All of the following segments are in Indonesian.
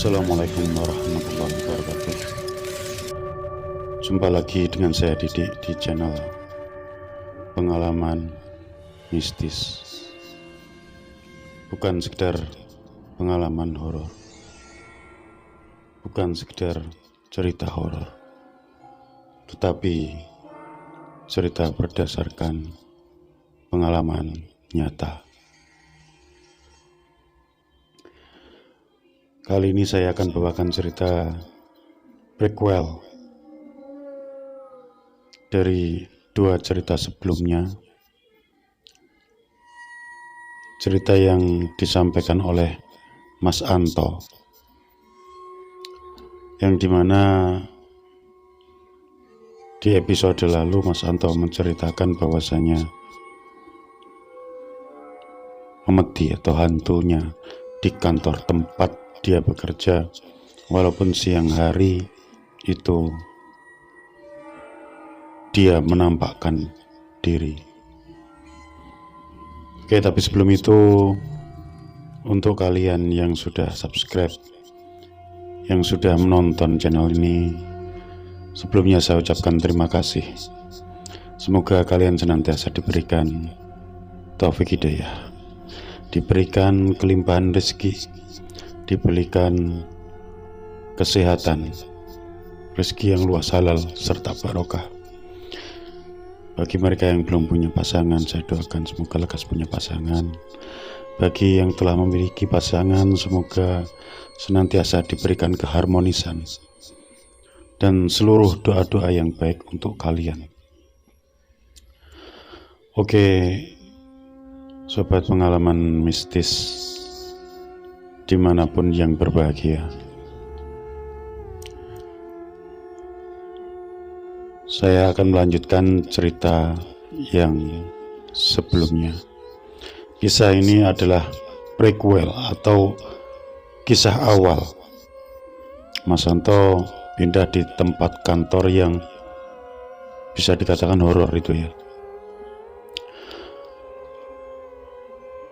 Assalamualaikum warahmatullahi wabarakatuh. Jumpa lagi dengan saya Didik di channel Pengalaman Mistis. Bukan sekedar pengalaman horor, bukan sekedar cerita horor, tetapi cerita berdasarkan pengalaman nyata. Kali ini saya akan bawakan cerita prequel dari dua cerita sebelumnya. Cerita yang disampaikan oleh Mas Anto, yang dimana di episode lalu Mas Anto menceritakan bahwasanya memedi atau hantunya di kantor tempat dia bekerja, walaupun siang hari itu dia menampakkan diri. Oke, tapi sebelum itu, untuk kalian yang sudah subscribe, yang sudah menonton channel ini, sebelumnya saya ucapkan terima kasih. Semoga kalian senantiasa diberikan taufik hidayah, diberikan kelimpahan rezeki, diberikan kesehatan, rezeki yang luas, halal, serta barokah. Bagi mereka yang belum punya pasangan, saya doakan semoga lekas punya pasangan. Bagi yang telah memiliki pasangan, semoga senantiasa diberikan keharmonisan dan seluruh doa-doa yang baik untuk kalian. Oke, sobat pengalaman mistis dimanapun yang berbahagia, saya akan melanjutkan cerita yang sebelumnya. Kisah ini adalah prequel atau kisah awal Mas Anto pindah di tempat kantor yang bisa dikatakan horor itu ya.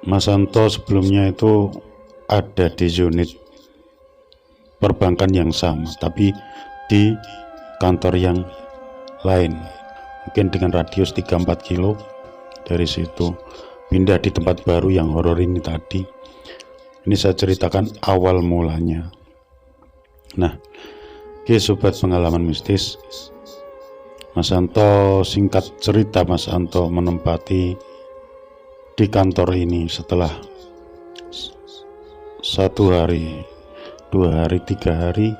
Mas Anto sebelumnya itu ada di unit perbankan yang sama, tapi di kantor yang lain, mungkin dengan radius 3-4 kilo dari situ. Pindah di tempat baru yang horor ini tadi. Ini saya ceritakan awal mulanya. Nah, oke sobat pengalaman mistis, Mas Anto, singkat cerita, Mas Anto menempati di kantor ini setelah 1 hari, 2 hari, 3 hari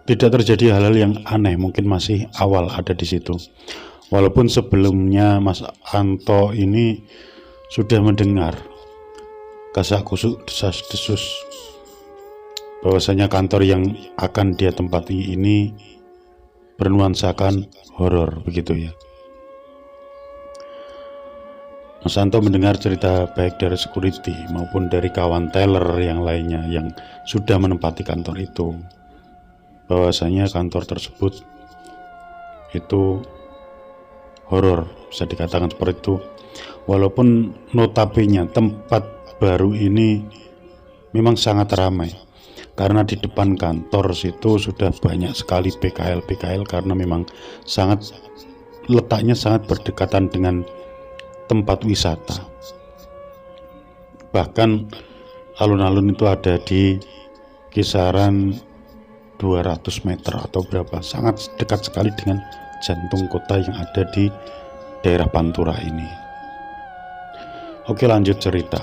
tidak terjadi hal-hal yang aneh. Mungkin masih awal ada di situ. Walaupun sebelumnya Mas Anto ini sudah mendengar kasak-kusuk, desas-desus bahwasanya kantor yang akan dia tempati ini bernuansakan horor, begitu ya. Mas Anto mendengar cerita baik dari security maupun dari kawan teller yang lainnya yang sudah menempati kantor itu, bahwasanya kantor tersebut itu horor, bisa dikatakan seperti itu. Walaupun notabene tempat baru ini memang sangat ramai, karena di depan kantor situ sudah banyak sekali PKL karena memang letaknya sangat berdekatan dengan tempat wisata. Bahkan alun-alun itu ada di kisaran 200 meter atau berapa, sangat dekat sekali dengan jantung kota yang ada di daerah Pantura ini. Oke, lanjut cerita.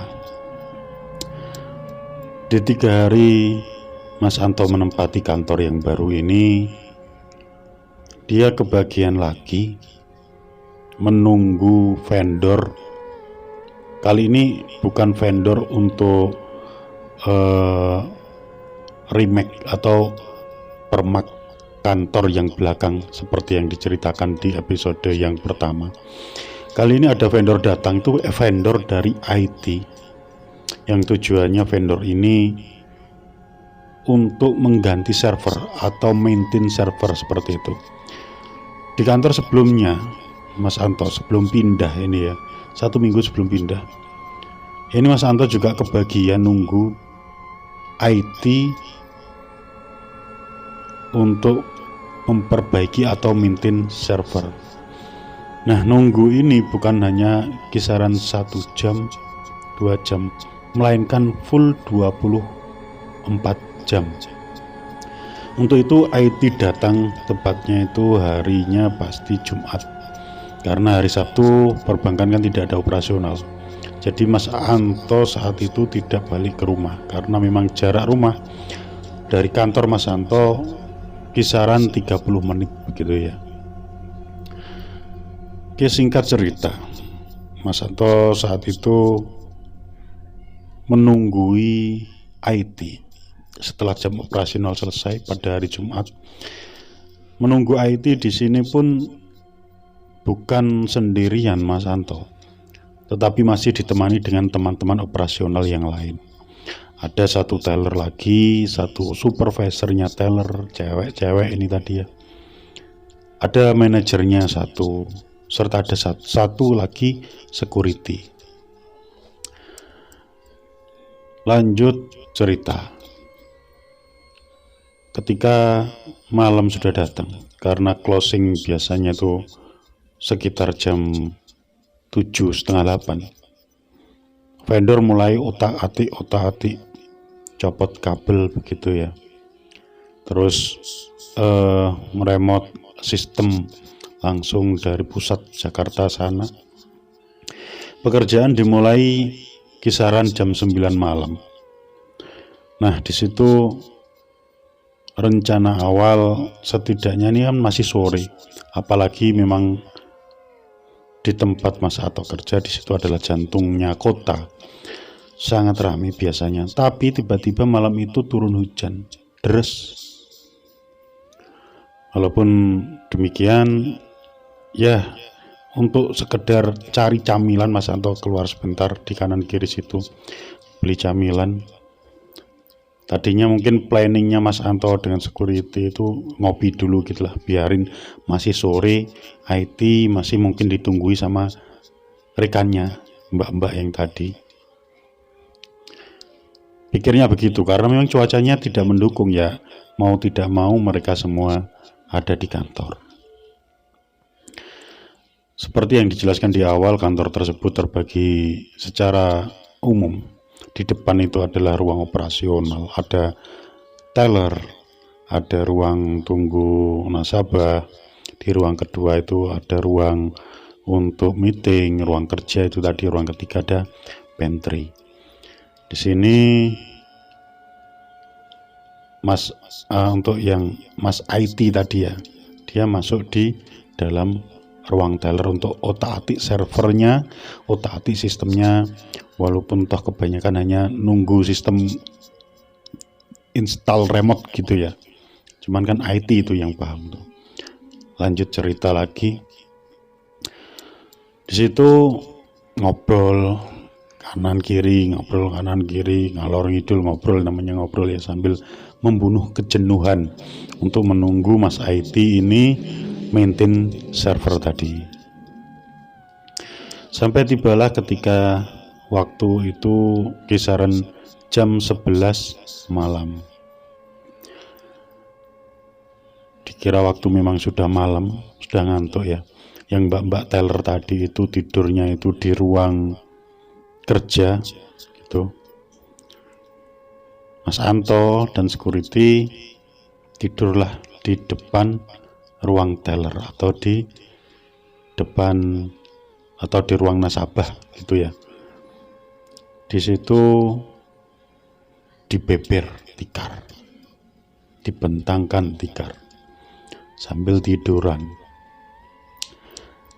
Di 3 hari Mas Anto menempati kantor yang baru ini, dia kebagian lagi menunggu vendor. Kali ini bukan vendor untuk remake atau permak kantor yang belakang seperti yang diceritakan di episode yang pertama. Kali ini ada vendor datang, itu vendor dari IT, yang tujuannya vendor ini untuk mengganti server atau maintain server seperti itu. Di kantor sebelumnya Mas Anto sebelum pindah ini ya, 1 minggu sebelum pindah, ini Mas Anto juga kebagian nunggu IT untuk memperbaiki atau maintain server. Nah, nunggu ini bukan hanya kisaran 1 jam, 2 jam, melainkan full 24 jam. Untuk itu IT datang tepatnya itu harinya pasti Jumat, karena hari Sabtu perbankan kan tidak ada operasional. Jadi Mas Anto saat itu tidak balik ke rumah karena memang jarak rumah dari kantor Mas Anto kisaran 30 menit begitu ya. Oke, singkat cerita, Mas Anto saat itu menunggui IT setelah jam operasional selesai pada hari Jumat. Menunggu IT di sini pun bukan sendirian Mas Anto, tetapi masih ditemani dengan teman-teman operasional yang lain. Ada satu teller lagi, satu supervisornya teller, cewek ini tadi ya. Ada manajernya satu, serta ada satu lagi security. Lanjut cerita. Ketika malam sudah datang, karena closing biasanya itu sekitar jam 7, setengah 8, vendor mulai otak-atik copot kabel begitu ya, terus meremot sistem langsung dari pusat Jakarta sana. Pekerjaan dimulai kisaran jam 9 malam. Nah, di situ rencana awal setidaknya ini kan masih sore, apalagi memang di tempat Mas Anto kerja di situ adalah jantungnya kota, sangat ramai biasanya. Tapi tiba-tiba malam itu turun hujan deras. Walaupun demikian, ya untuk sekedar cari camilan Mas Anto keluar sebentar di kanan kiri situ beli camilan. Tadinya mungkin planningnya Mas Anto dengan security itu ngopi dulu gitulah, biarin masih sore, IT masih mungkin ditunggui sama rekannya, mbak-mbak yang tadi. Pikirnya begitu, karena memang cuacanya tidak mendukung ya, mau tidak mau mereka semua ada di kantor. Seperti yang dijelaskan di awal, kantor tersebut terbagi secara umum. Di depan itu adalah ruang operasional, ada teller, ada ruang tunggu nasabah. Di ruang kedua itu ada ruang untuk meeting, ruang kerja itu tadi, ruang ketiga ada pantry. Di sini untuk yang Mas IT tadi ya, dia masuk di dalam ruang teller untuk otak-atik servernya, otak-atik sistemnya. Walaupun toh kebanyakan hanya nunggu sistem install remote gitu ya, cuman kan IT itu yang paham tuh. Lanjut cerita lagi. Di situ ngobrol kanan kiri, ngalor ngidul ngobrol, namanya ngobrol ya, sambil membunuh kejenuhan untuk menunggu Mas IT ini maintain server tadi. Sampai tibalah ketika waktu itu kisaran jam 11 malam. Dikira waktu memang sudah malam, sudah ngantuk ya. Yang mbak-mbak teller tadi itu tidurnya itu di ruang kerja gitu. Mas Anto dan security tidurlah di depan ruang teller atau di depan atau di ruang nasabah gitu ya. Di situ dibeber tikar, dibentangkan tikar sambil tiduran.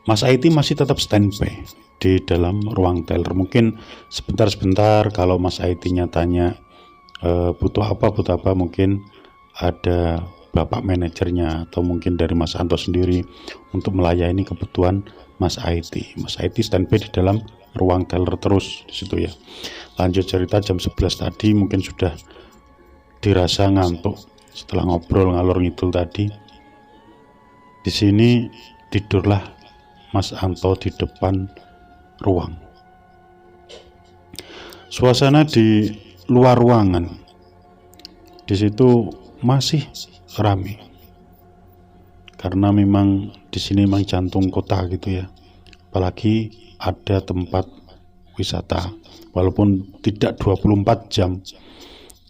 Mas IT masih tetap standby di dalam ruang teller. Mungkin sebentar-sebentar kalau Mas IT-nya tanya butuh apa, mungkin ada bapak manajernya atau mungkin dari Mas Anto sendiri untuk melayani kebutuhan Mas IT. Mas IT standby di dalam ruang teller terus di situ ya. Lanjut cerita, jam 11 tadi mungkin sudah dirasa ngantuk setelah ngobrol ngalor ngidul tadi. Di sini tidurlah Mas Anto di depan ruang. Suasana di luar ruangan di situ masih ramai karena memang di sini memang jantung kota gitu ya, apalagi ada tempat wisata walaupun tidak 24 jam,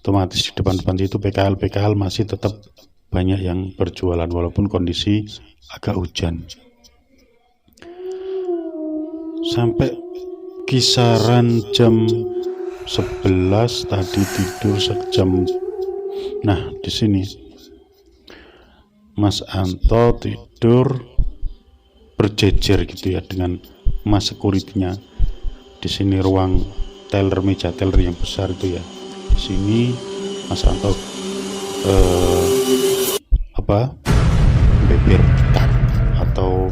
otomatis di depan-depan itu PKL masih tetap banyak yang berjualan walaupun kondisi agak hujan. Sampai kisaran jam 11 tadi tidur sejam. Nah, di sini Mas Anto tidur berjejer gitu ya dengan mas security-nya. Di sini ruang teller, meja teller yang besar itu ya. Di sini Mas Anto beber tikar atau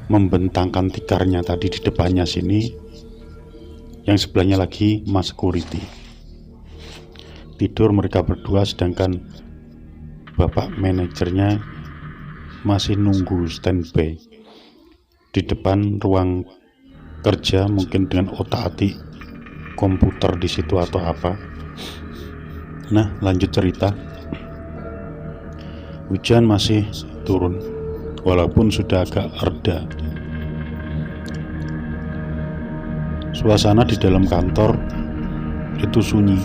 membentangkan tikarnya tadi di depannya sini. Yang sebelahnya lagi mas security. Tidur mereka berdua, sedangkan bapak manajernya masih nunggu standby di depan ruang kerja, mungkin dengan otak-atik komputer di situ atau apa. Nah, lanjut cerita. Hujan masih turun walaupun sudah agak reda. Suasana di dalam kantor itu sunyi.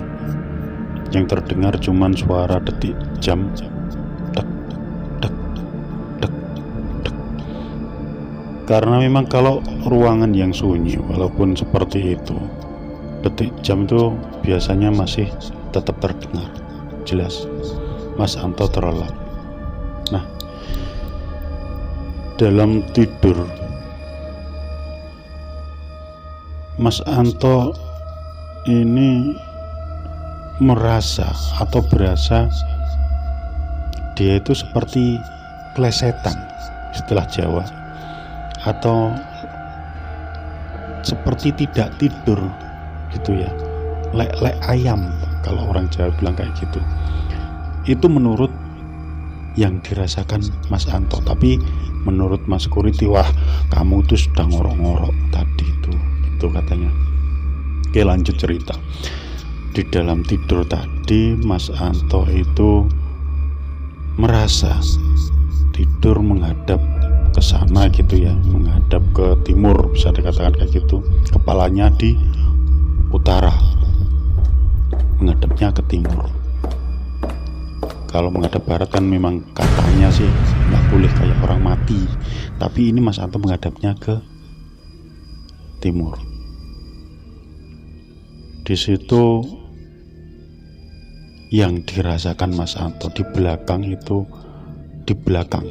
Yang terdengar cuman suara detik jam, tek tek tek tek. Karena memang kalau ruangan yang sunyi walaupun seperti itu, detik jam itu biasanya masih tetap terdengar jelas. Mas Anto terlelap. Nah, dalam tidur Mas Anto ini merasa atau berasa dia itu seperti klesetan, istilah Jawa, atau seperti tidak tidur gitu ya, lek ayam kalau orang Jawa bilang kayak gitu. Itu menurut yang dirasakan Mas Anto. Tapi menurut Mas Security, wah kamu tuh sudah ngorok-ngorok tadi itu katanya. Oke, lanjut cerita. Di dalam tidur tadi Mas Anto itu merasa tidur menghadap ke sana gitu ya, menghadap ke timur, bisa dikatakan kayak gitu. Kepalanya di utara, menghadapnya ke timur. Kalau menghadap barat kan memang katanya sih nggak boleh, kayak orang mati. Tapi ini Mas Anto menghadapnya ke timur. Di situ yang dirasakan Mas Anto di belakang itu, di belakang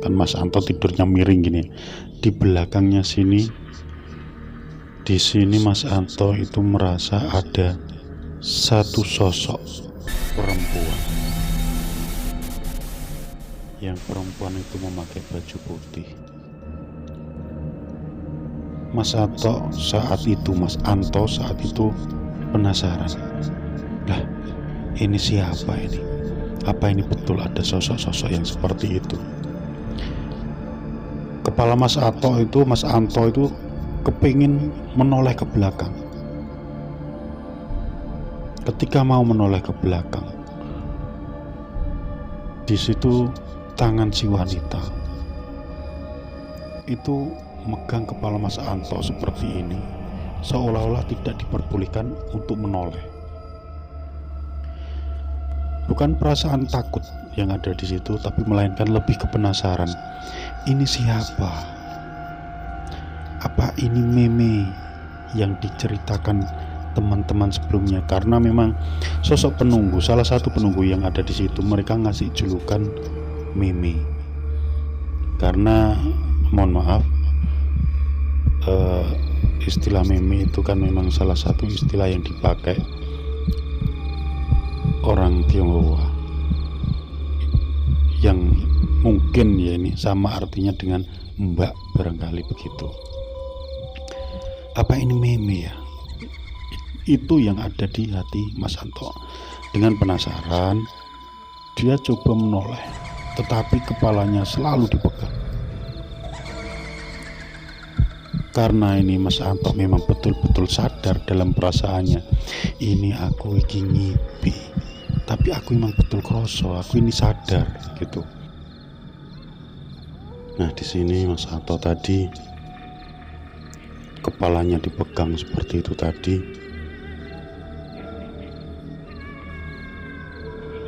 kan Mas Anto tidurnya miring gini, di belakangnya sini, di sini Mas Anto itu merasa ada satu sosok perempuan. Yang perempuan itu memakai baju putih. Mas Anto saat itu penasaran. Lah, ini siapa ini? Apa ini betul ada sosok-sosok yang seperti itu? Kepala Mas Anto itu kepingin menoleh ke belakang. Ketika mau menoleh ke belakang, di situ tangan si wanita itu megang kepala Mas Anto seperti ini, seolah-olah tidak diperbolehkan untuk menoleh. Bukan perasaan takut yang ada di situ, tapi melainkan lebih ke penasaran. Ini siapa? Apa ini Meme yang diceritakan teman-teman sebelumnya? Karena memang sosok penunggu, salah satu penunggu yang ada di situ, mereka ngasih julukan Meme. Karena mohon maaf, istilah Meme itu kan memang salah satu istilah yang dipakai orang Tionghoa, yang mungkin ya ini sama artinya dengan mbak, barangkali begitu. Apa ini Meme ya? Itu yang ada di hati Mas Anto. Dengan penasaran, dia coba menoleh, tetapi kepalanya selalu dipegang. Karena ini Mas Anto memang betul-betul sadar dalam perasaannya, ini aku iki ngipi. tapi aku memang betul kroso, aku ini sadar gitu. Nah, di sini Mas Anto tadi kepalanya dipegang seperti itu tadi.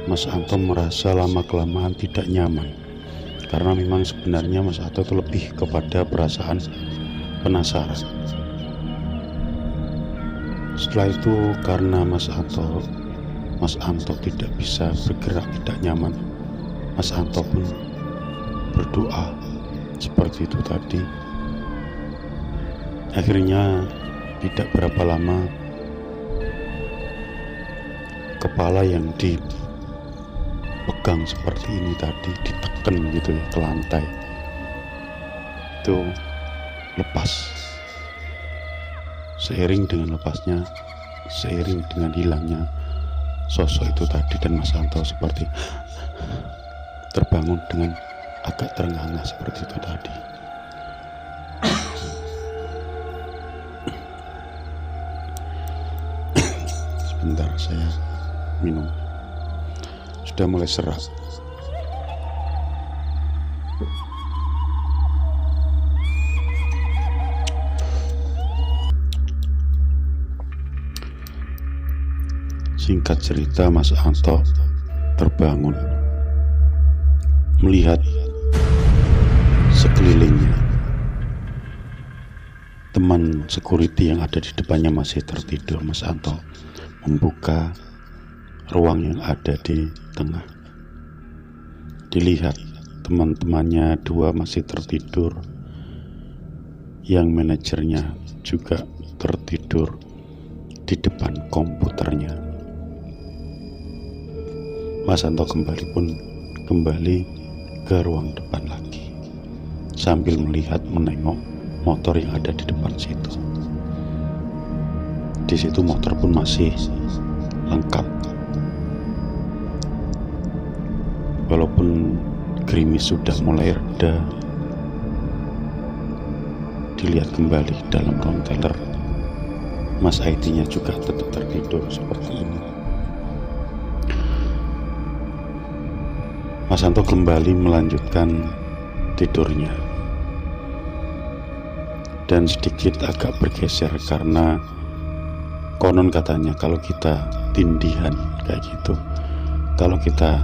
Mas Anto merasa lama-kelamaan tidak nyaman, karena memang sebenarnya Mas Anto itu lebih kepada perasaan penasaran. Setelah itu karena Mas Anto tidak bisa bergerak, tidak nyaman, Mas Anto pun berdoa seperti itu tadi. Akhirnya tidak berapa lama kepala yang dipegang seperti ini tadi, ditekan gitu ya ke lantai, itu lepas. Seiring dengan lepasnya, seiring dengan hilangnya sosok itu tadi, dan Mas Anto seperti terbangun dengan agak terengah-engah seperti itu tadi. Sebentar, saya minum. Sudah mulai serak. Singkat cerita, Mas Anto terbangun, melihat sekelilingnya. Teman security yang ada di depannya masih tertidur. Mas Anto membuka ruang yang ada di tengah. Dilihat teman-temannya dua masih tertidur, yang manajernya juga tertidur di depan komputernya. Mas Anto kembali ke ruang depan lagi, sambil menengok motor yang ada di depan situ. Di situ motor pun masih lengkap, walaupun gerimis sudah mulai reda. Dilihat kembali dalam kontainer, Mas IT-nya juga tetap tertidur seperti ini. Mas Anto kembali melanjutkan tidurnya, dan sedikit agak bergeser karena konon katanya kalau kita tindihan kayak gitu, kalau kita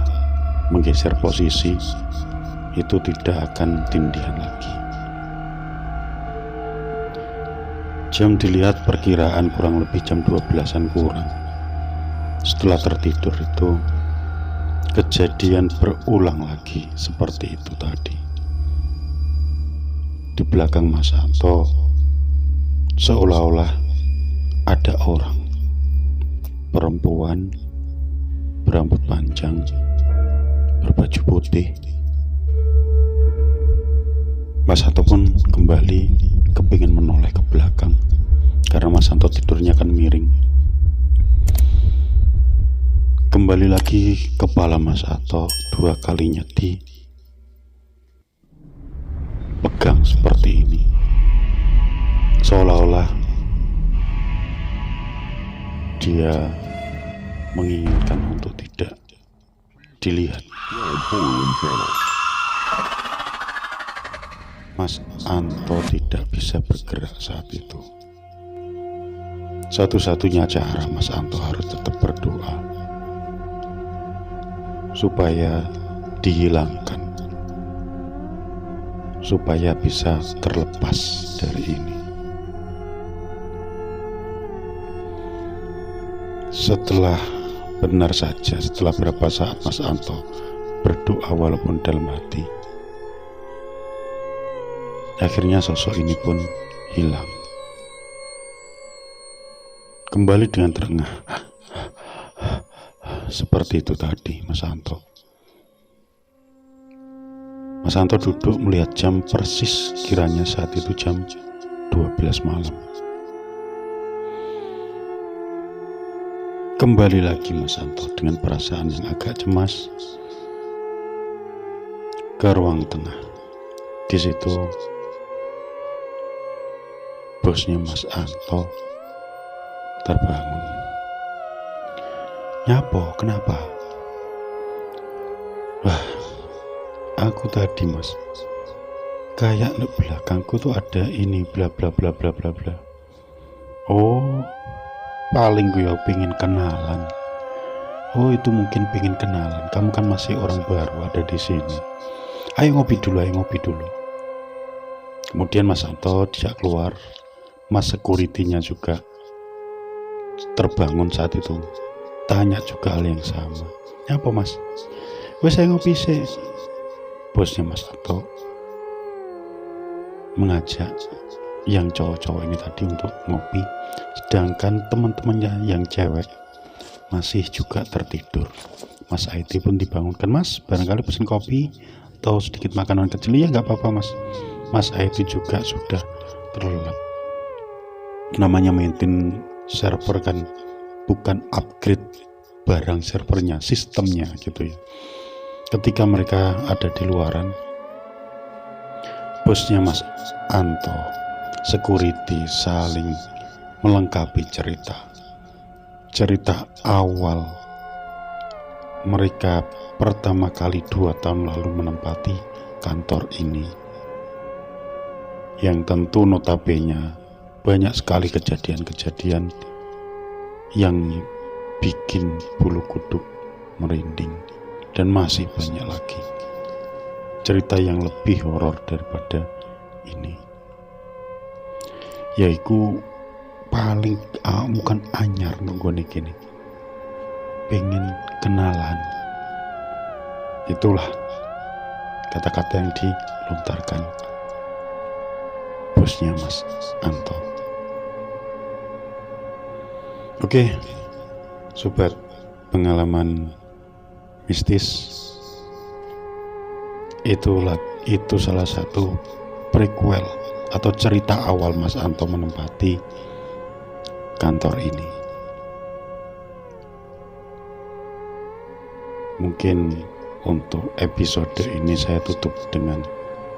menggeser posisi itu tidak akan tindihan lagi. Jam dilihat perkiraan kurang lebih jam 12-an kurang. Setelah tertidur itu kejadian berulang lagi seperti itu tadi. Di belakang Mas Anto seolah-olah ada orang perempuan berambut panjang, berbaju putih. Mas Anto pun kembali kepingin menoleh ke belakang karena Mas Anto tidurnya kan miring. Kembali lagi kepala Mas Anto dua kalinya dipegang seperti ini, seolah-olah dia menginginkan untuk tidak dilihat. Mas Anto tidak bisa bergerak saat itu. Satu-satunya cara Mas Anto harus tetap berdoa supaya dihilangkan, supaya bisa terlepas dari ini. Setelah berapa saat Mas Anto berdoa walaupun dalam hati, akhirnya sosok ini pun hilang. Kembali dengan terengah seperti itu tadi Mas Anto. Mas Anto duduk melihat jam, persis kiranya saat itu jam 12 malam. Kembali lagi Mas Anto dengan perasaan yang agak cemas ke ruang tengah. Di situ bosnya Mas Anto terbangun. "Nyapo, kenapa?" aku tadi mas, kayak di belakangku tuh ada ini bla bla bla bla bla bla. Oh, paling gue pengen kenalan. Oh, itu mungkin pengen kenalan. Kamu kan masih orang baru ada di sini. Ayo ngopi dulu, ayo ngopi dulu. Kemudian Mas Anto dia keluar. Mas security-nya juga terbangun saat itu. Tanya juga hal yang sama. Apa mas? Wes saya ngopi sih. Bosnya Mas Anto mengajak yang cowok-cowok ini tadi untuk ngopi, sedangkan teman-temannya yang cewek masih juga tertidur. Mas IT pun dibangunkan, mas barangkali pesen kopi atau sedikit makanan kecil. Ya nggak apa-apa mas. Mas IT juga sudah terlelap. Namanya maintain server kan bukan upgrade barang servernya, sistemnya gitu ya. Ketika mereka ada di luaran, bosnya Mas Anto, security saling melengkapi cerita awal mereka pertama kali 2 tahun lalu menempati kantor ini, yang tentu notabene banyak sekali kejadian-kejadian yang bikin bulu kuduk merinding, dan masih banyak lagi cerita yang lebih horor daripada ini, yaitu paling bukan anyar nunggu gini pengen kenalan. Itulah kata-kata yang dilontarkan bosnya Mas Anto. Oke, sobat pengalaman mistis, itu salah satu prequel atau cerita awal Mas Anto menempati kantor ini. Mungkin untuk episode ini saya tutup dengan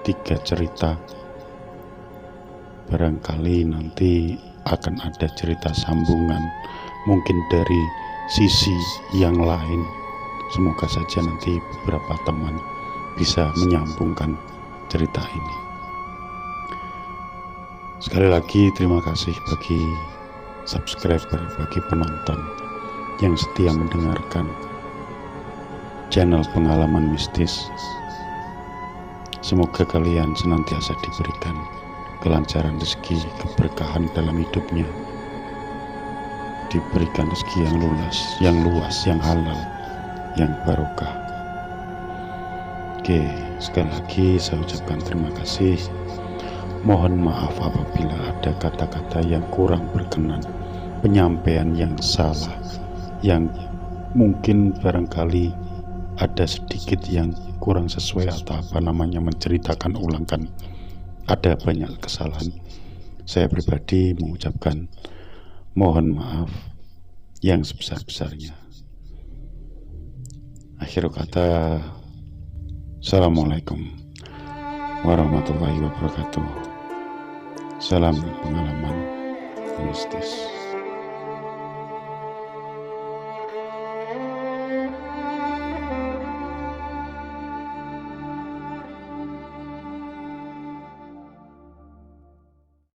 3 cerita. Barangkali nanti akan ada cerita sambungan, mungkin dari sisi yang lain. Semoga saja nanti beberapa teman bisa menyambungkan cerita ini. Sekali lagi terima kasih bagi subscriber, bagi penonton yang setia mendengarkan channel Pengalaman Mistis. Semoga kalian senantiasa diberikan kelancaran rezeki, keberkahan dalam hidupnya, diberikan rezeki yang luas, yang halal, yang barokah. Oke, sekali lagi saya ucapkan terima kasih. Mohon maaf apabila ada kata-kata yang kurang berkenan, penyampaian yang salah, yang mungkin barangkali ada sedikit yang kurang sesuai atau menceritakan ulangkan. Ada banyak kesalahan. Saya pribadi mengucapkan mohon maaf yang sebesar-besarnya. Akhir kata, Assalamualaikum warahmatullahi wabarakatuh. Salam pengalaman mistis.